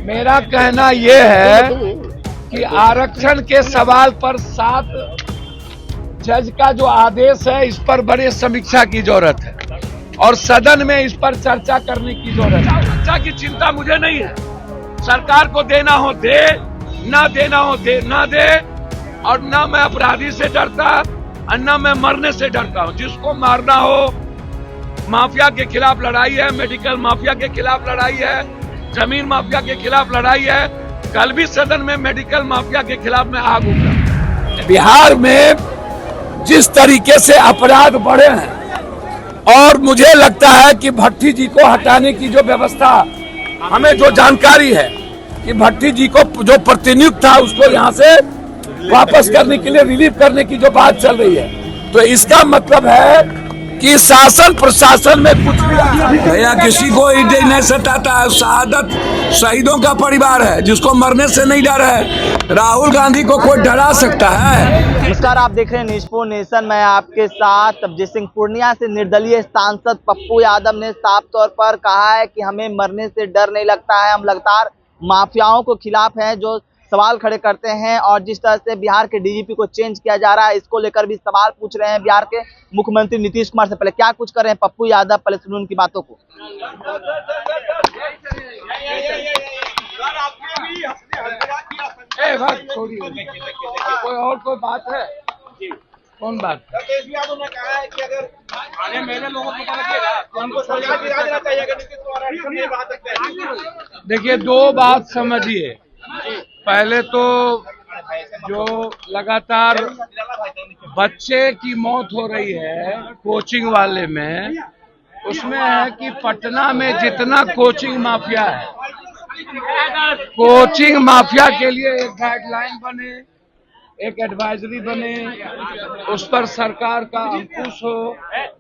मेरा कहना यह है कि आरक्षण के सवाल पर 7 जज का जो आदेश है, इस पर बड़े समीक्षा की जरूरत है और सदन में इस पर चर्चा करने की जरूरत है। चर्चा की चिंता मुझे नहीं है। सरकार को देना हो दे, ना देना हो दे ना दे, और ना मैं अपराधी से डरता और ना मैं मरने से डरता हूं। जिसको मारना हो, माफिया के खिलाफ लड़ाई है, मेडिकल माफिया के खिलाफ लड़ाई है, जमीन माफिया के खिलाफ लड़ाई है। कल भी सदन में मेडिकल माफिया के खिलाफ मैं आग उठा। बिहार में जिस तरीके से अपराध बढ़े हैं और मुझे लगता है कि भट्टी जी को हटाने की जो व्यवस्था, हमें जो जानकारी है कि भट्टी जी को जो प्रतिनियुक्त था उसको यहाँ से वापस करने के लिए रिलीव करने की जो बात चल रही है, तो इसका मतलब है कि शासन प्रशासन में कुछ भी भैया किसी को नहीं सताता है। शहादत शहीदों का परिवार है, जिसको मरने से नहीं डर है। राहुल गांधी को कोई डरा सकता है? नमस्कार, आप देख रहे हैं न्यूज़ 4 नेशन। मैं आपके साथ अभिजीत सिंह। पूर्णिया से निर्दलीय सांसद पप्पू यादव ने साफ तौर पर कहा है कि हमें मरने से डर नहीं लगता है। हम लगातार माफियाओं के खिलाफ हैं जो सवाल खड़े करते हैं, और जिस तरह से बिहार के डीजीपी को चेंज किया जा रहा है, इसको लेकर भी सवाल पूछ रहे हैं बिहार के मुख्यमंत्री नीतीश कुमार से। पहले क्या कुछ कर रहे हैं पप्पू यादव, पहले सुनिए उनकी बातों को। कोई और कोई बात है? कौन बात? यादव ने कहा है कि अगर मेरे लोगों को पता लगेगा तो हमको सजा दिला देना चाहिए। अगर नीतीश कुमार ये बात है, देखिए, दो बात समझिए। पहले तो जो लगातार बच्चे की मौत हो रही है कोचिंग वाले में, उसमें है कि पटना में जितना कोचिंग माफिया है, कोचिंग माफिया के लिए एक गाइडलाइन बने, एक एडवाइजरी बने, उस पर सरकार का अंकुश हो।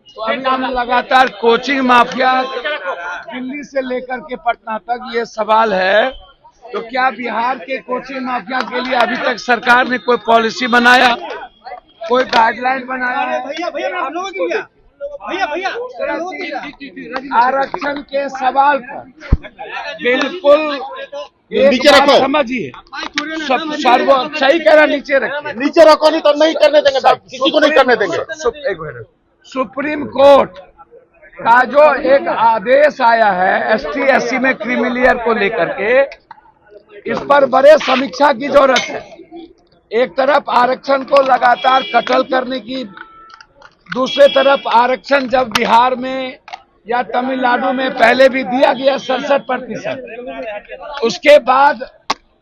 तो अभी हम लगातार कोचिंग माफिया दिल्ली से लेकर के पटना तक, ये सवाल है तो क्या बिहार के कोचिंग माफिया के लिए अभी तक सरकार ने कोई पॉलिसी बनाया, कोई गाइडलाइन बनाया है? आरक्षण के सवाल पर बिल्कुल समझिए, सही कह रहा, नीचे रखो, नहीं तो नहीं करने देंगे, किसी को नहीं करने देंगे। सुप्रीम कोर्ट का जो एक आदेश आया है एसटी एससी में क्रीमिलियर को लेकर के, इस पर बड़े समीक्षा की जरूरत है। एक तरफ आरक्षण को लगातार कटल करने की, दूसरे तरफ आरक्षण जब बिहार में या तमिलनाडु में पहले भी दिया गया 67%, उसके बाद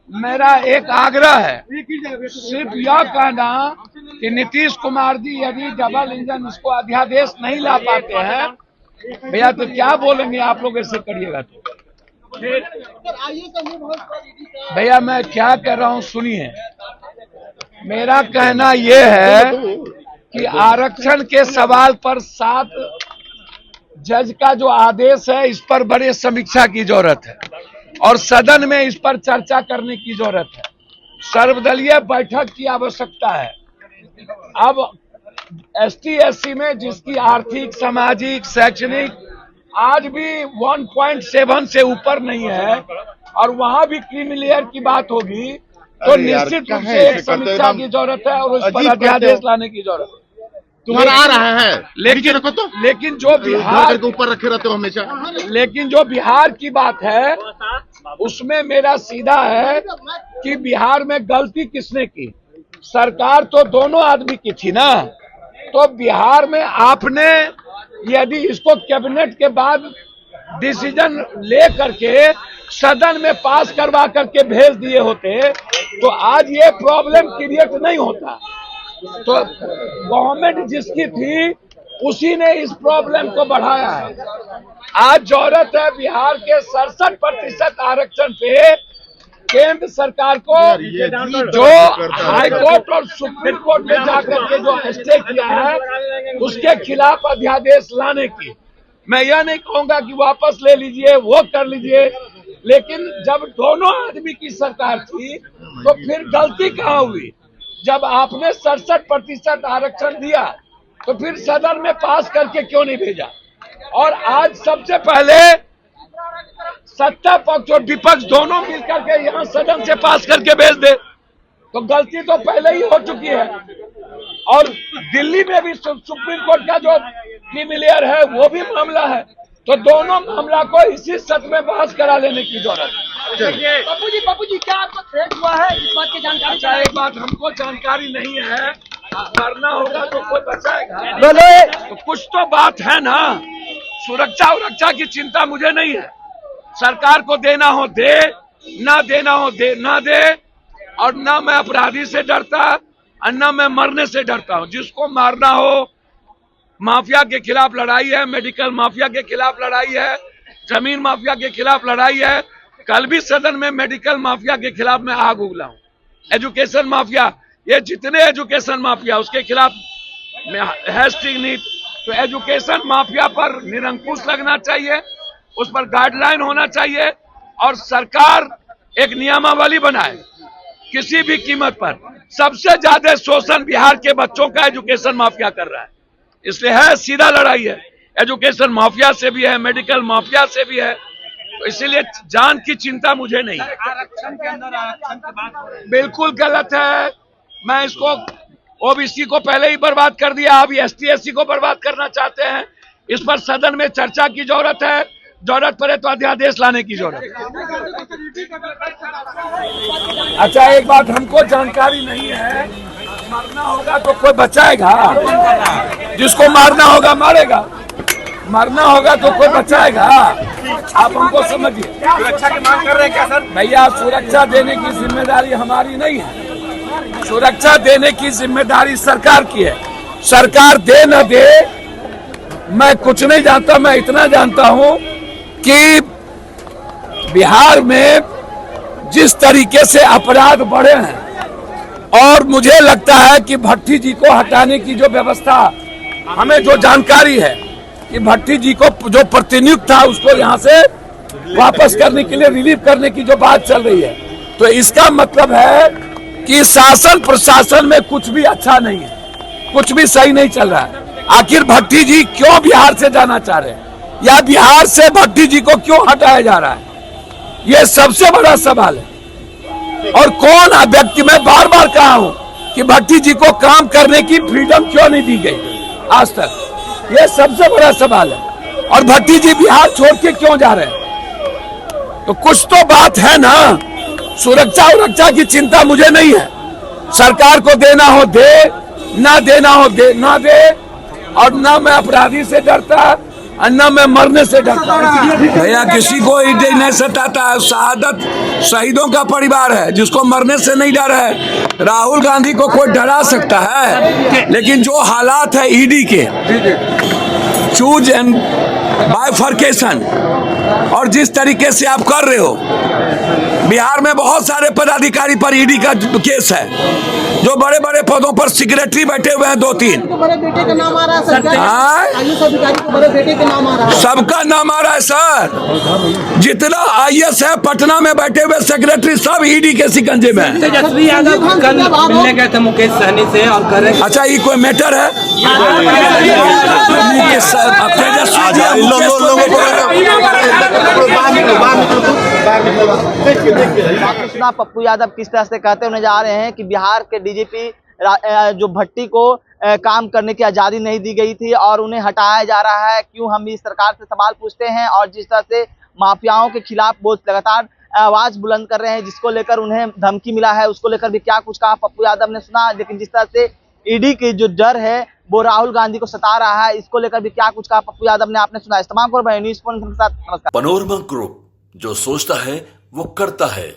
मेरा एक आग्रह है, सिर्फ यह कहना कि नीतीश कुमार जी यदि डबल इंजन इसको अध्यादेश नहीं ला पाते हैं भैया, तो क्या बोलेंगे आप लोग? ऐसे करिएगा तो भैया मैं क्या कह रहा हूं सुनिए। मेरा कहना यह है कि आरक्षण के सवाल पर 7 जज का जो आदेश है, इस पर बड़े समीक्षा की जरूरत है और सदन में इस पर चर्चा करने की जरूरत है। सर्वदलीय बैठक की आवश्यकता है। अब एसटी एससी में जिसकी आर्थिक, सामाजिक, शैक्षणिक आज भी 1.7 से ऊपर नहीं है, और वहां भी क्रीमिलियर की बात होगी, तो निश्चित रूप से एक समीक्षा की जरूरत है और उस पर अध्यादेश लाने की जरूरत है। तुम्हारा आ रहा है, लेकिन जो बिहार के ऊपर रखे रहते हो हमेशा। लेकिन जो बिहार की बात है, उसमें मेरा सीधा है कि बिहार में गलती किसने की? सरकार तो दोनों आदमी की थी ना। तो बिहार में आपने यदि इसको कैबिनेट के बाद डिसीजन ले करके सदन में पास करवा करके भेज दिए होते, तो आज ये प्रॉब्लम क्रिएट नहीं होता। तो गवर्नमेंट जिसकी थी उसी ने इस प्रॉब्लम को बढ़ाया है। आज जरूरत है बिहार के 67% आरक्षण पे केंद्र सरकार को, जो हाई कोर्ट और सुप्रीम कोर्ट में जाकर के जो स्टे किया है, उसके खिलाफ अध्यादेश लाने की। मैं यह नहीं कहूंगा कि वापस ले लीजिए, वो कर लीजिए, लेकिन जब दोनों आदमी की सरकार थी तो फिर गलती कहाँ हुई? जब आपने 67% आरक्षण दिया तो फिर सदन में पास करके क्यों नहीं भेजा? और आज सबसे पहले सत्ता पक्ष और विपक्ष दोनों मिलकर के यहाँ सदन से पास करके भेज दे, तो गलती तो पहले ही हो चुकी है। और दिल्ली में भी सुप्रीम कोर्ट का जो क्रिमिलियर है वो भी मामला है, तो दोनों मामला को इसी सत्र में बहस करा लेने की जरूरत है। पप्पू जी क्या आपको थ्रेट हुआ है इस बात की जानकारी? अच्छा, एक बात हमको जानकारी नहीं है, करना होगा तो कोई बचाएगा। तो कुछ तो बात है ना, सुरक्षा की चिंता मुझे नहीं है। सरकार को देना हो दे, ना देना हो दे ना दे, और ना मैं अपराधी से डरता और ना मैं मरने से डरता हूं। जिसको मारना हो, माफिया के खिलाफ लड़ाई है, मेडिकल माफिया के खिलाफ लड़ाई है, जमीन माफिया के खिलाफ लड़ाई है। कल भी सदन में मेडिकल माफिया के खिलाफ मैं आग उगला हूं। एजुकेशन माफिया, ये जितने एजुकेशन माफिया उसके खिलाफ है स्ट्रिंग नीट। तो एजुकेशन माफिया पर निरंकुश लगना चाहिए, उस पर गाइडलाइन होना चाहिए, और सरकार एक नियमावली बनाए किसी भी कीमत पर। सबसे ज्यादा शोषण बिहार के बच्चों का एजुकेशन माफिया कर रहा है, इसलिए है सीधा लड़ाई है। एजुकेशन माफिया से भी है, मेडिकल माफिया से भी है, तो इसीलिए जान की चिंता मुझे नहीं है। आरक्षण के अंदर आरक्षण की बात हो रही है, बिल्कुल गलत है। मैं इसको ओबीसी को पहले ही बर्बाद कर दिया, अब ST SC को बर्बाद करना चाहते हैं। इस पर सदन में चर्चा की जरूरत है, जरूरत पड़े तो अध्यादेश लाने की जरूरत है। अच्छा, एक बात हमको जानकारी नहीं है, मरना होगा तो कोई बचाएगा, जिसको मारना होगा मारेगा, मरना होगा तो कोई बचाएगा। आप हमको समझिए। सुरक्षा की मांग कर रहे हैं क्या सर? भैया, सुरक्षा देने की जिम्मेदारी हमारी नहीं है, सुरक्षा देने की जिम्मेदारी सरकार की है। सरकार दे न दे मैं कुछ नहीं जानता, मैं इतना जानता हूं कि बिहार में जिस तरीके से अपराध बढ़े हैं, और मुझे लगता है कि भट्टी जी को हटाने की जो व्यवस्था, हमें जो जानकारी है कि भट्टी जी को जो प्रतिनियुक्त था उसको यहाँ से वापस करने के लिए, रिलीव करने की जो बात चल रही है, तो इसका मतलब है कि शासन प्रशासन में कुछ भी अच्छा नहीं है, कुछ भी सही नहीं चल रहा है। आखिर भट्टी जी क्यों बिहार से जाना चाह रहे हैं, या बिहार से भट्टी जी को क्यों हटाया जा रहा है, यह सबसे बड़ा सवाल है। और कौन व्यक्ति, मैं बार बार कहा हूं कि भट्टी जी को काम करने की फ्रीडम क्यों नहीं दी गई आज तक, यह सबसे बड़ा सवाल है। और भट्टी जी बिहार छोड़ के क्यों जा रहे हैं, तो कुछ तो बात है ना। सुरक्षा की चिंता मुझे नहीं है, सरकार को देना हो दे, ना देना हो दे ना दे, और ना मैं अपराधी से डरता और ना मैं मरने से डरता। भैया, किसी को नहीं सताता है, शहादत शहीदों का परिवार है, जिसको मरने से नहीं डर है। राहुल गांधी को कोई डरा सकता है, लेकिन जो हालात है ईडी के, चूज एंड बाइफर्केशन, और जिस तरीके से आप कर रहे हो, बिहार में बहुत सारे पदाधिकारी पर ईडी का केस है, जो बड़े बड़े पदों पर सेक्रेटरी बैठे हुए हैं, 2-3। बड़े बेटे का नाम आ रहा है सर, आयुष अधिकारी को बड़े बेटे का नाम आ रहा है, सबका नाम आ रहा है सर। जितना IS है पटना में बैठे हुए सेक्रेटरी सब ईडी के शिकंजे में है। तेजस्वी यादव कल मिलने गए थे मुकेश सहनी से और कह रहे, अच्छा, ये कोई मैटर है? आपने सुना पप्पू यादव किस तरह से कहते हुए जा रहे हैं कि बिहार के DGP जो भट्टी को काम करने की आजादी नहीं दी गई थी और उन्हें हटाया जा रहा है। क्यों, हम इस सरकार से सवाल पूछते हैं। और जिस तरह से माफियाओं के खिलाफ वो लगातार आवाज बुलंद कर रहे हैं, जिसको लेकर उन्हें धमकी मिला है, उसको लेकर भी क्या कुछ कहा पप्पू यादव ने सुना। लेकिन जिस तरह से ईडी की जो डर है वो राहुल गांधी को सता रहा है, इसको लेकर भी क्या कुछ कहा पप्पू यादव ने, आपने सुना। इस तमाम को न्यूज़ के साथ नमस्कार। पनोरमा ग्रुप, जो सोचता है वो करता है।